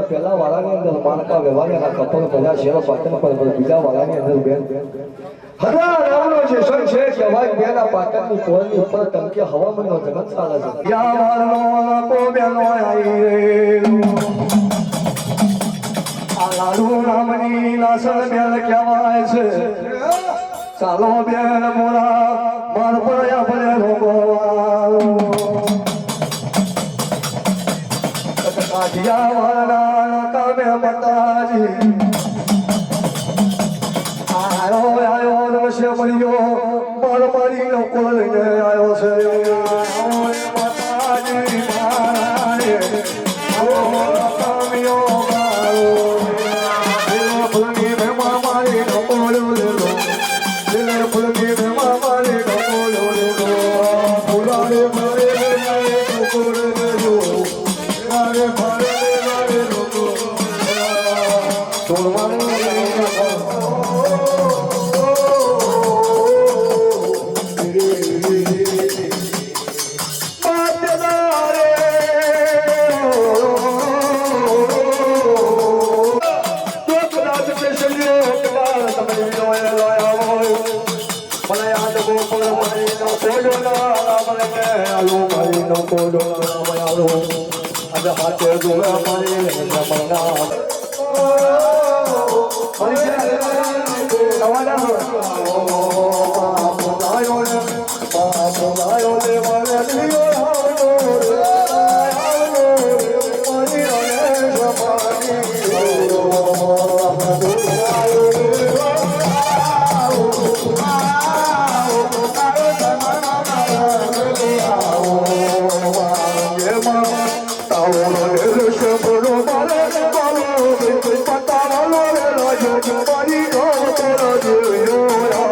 પેલા વાળાની અંદર માનકા વ્યવહાર કપલ બધા શેરો પાટણ પર બીજા વાળાની અંદર બેન હતા કહેવાય બેના પાટણની કોળની ઉપર ટંકે હવામાનનો જગત ચાલે છે. યાવારનો કો બેનો આઈ રે આ લાડુ નામની લાસણ બેન કહેવાય છે. ચાલો બેન મોરા માર પડ્યા પડે કાઢિયાવાળા કામે મતાજી આયો નમસ્ય મળ્યો માર મારીનો કોલ લઈને આવ્યો છે. માતાજી મારે કામ્યો મારો ફૂલની ભેમા મારીનો કોલ લેલો ફૂલની ભેમા મારીનો કોલ લેલો ફૂલારે મારે કોલ લેલો મારે મારે મારે લોકો તોડવાનું હાથે જોયા મારી Yo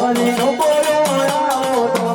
મારી નો બોલો તમે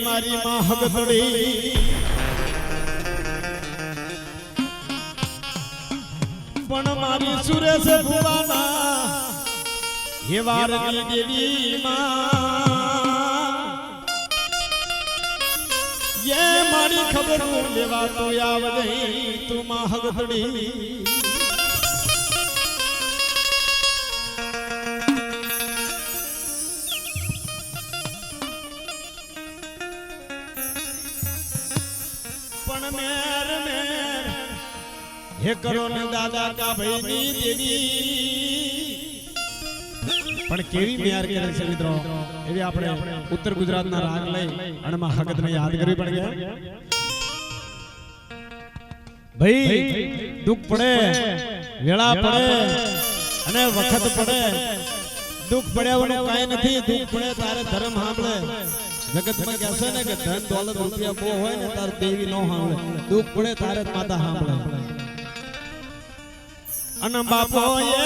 મારી માં હગતડી પણ મારી સુરેશ ભુવાના હે વારની દેવી માં યે મારી ખબર લેવા તો આવજે તું માં હગતડી हे करो ने दादा का भाईनी देवी पण केवी म्यार करे છે મિત્રો એવી આપણે ઉત્તર ગુજરાતના રાગ લઈ અને માં હગતને યાદ કરવી પડ ગયા ભાઈ દુખ પડે વેળા પડે અને વખત પડે દુખ પડ્યાનો કાઈ નથી દુખ પડે તારે ધર્મ સાંભળે જગતમાં કહેશે ને કે ધન દોલત રૂપિયા બહુ હોય ને તાર દેવી નો સાંભળે દુખ પડે તારે માતા સાંભળે અને બાપો એ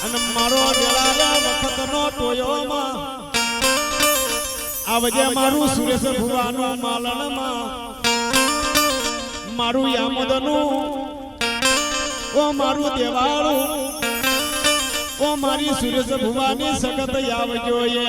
અને મારો વેળા વખતનો ટોયોમાં આવજે મારું સુરેશ ભુવાનું માલણમાં મારું યામદનું ઓ મારું દેવાળું ઓ મારી સુરેશ ભુવાની સખત આવજો એ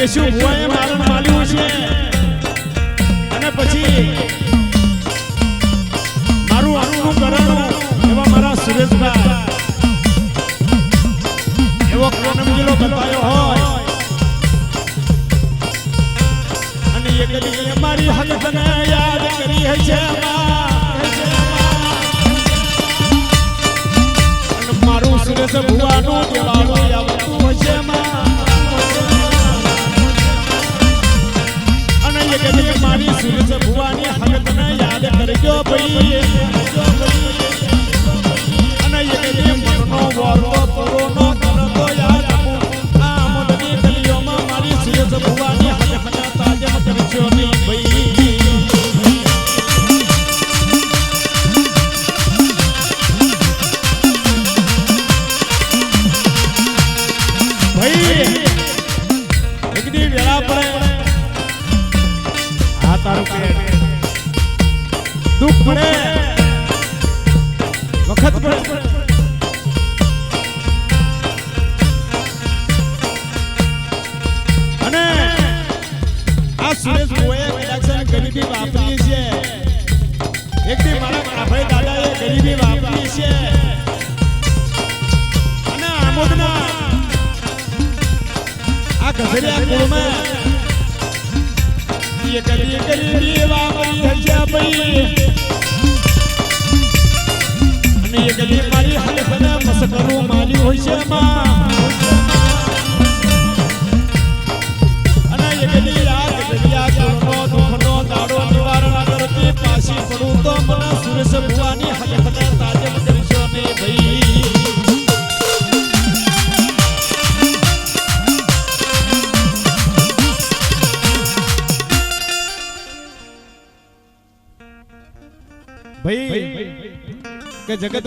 કેશુ ભુવાએ મારણ માલ્યું છે અને પછી મારું આનું કરવાનું એવા મારા સુરેશભાઈ એવો ક્રમજીલો બતાવ્યો હોય અને એકલી મારી હકતને યાદ કરી છે અને મારું સુરેશ ભુવાનું દેવાળું આવતું હશે મારી સુરેશ ભુવાની હકતને યાદ કરજો ભાઈ અને એ મનનો વરો પૂરો નો કરતો યાદ આ મોદની ગલીઓમાં મારી સુરેશ ભુવાની હકતને તાજમ કરજો નહીં ભાઈ ભાઈ એકદી વેળા પડે તારું પેટ દુખ પડે વખત પડે અને આ સુરેશ ભુવાએ કદાચ ગરીબી વાપરી છે એકદી મારા કાભાઈ દાદાએ ગરીબી વાપરી છે અને આમોદના આ ગધેડિયા કુળમાં કદી ગરીબી વાપરી હશે ભાઈ અને એ કદી મારી હકતને મસકરું માર્યું હોય છે અને એ કદી આ ગઢિયા કુળનો દુઃખનો દાડો નિવારણ કરતી પાછી પડું તો મને સુરેશ ભુવાની હકતને તાજમ કરશો ને ભાઈ ભાઈ કે જગત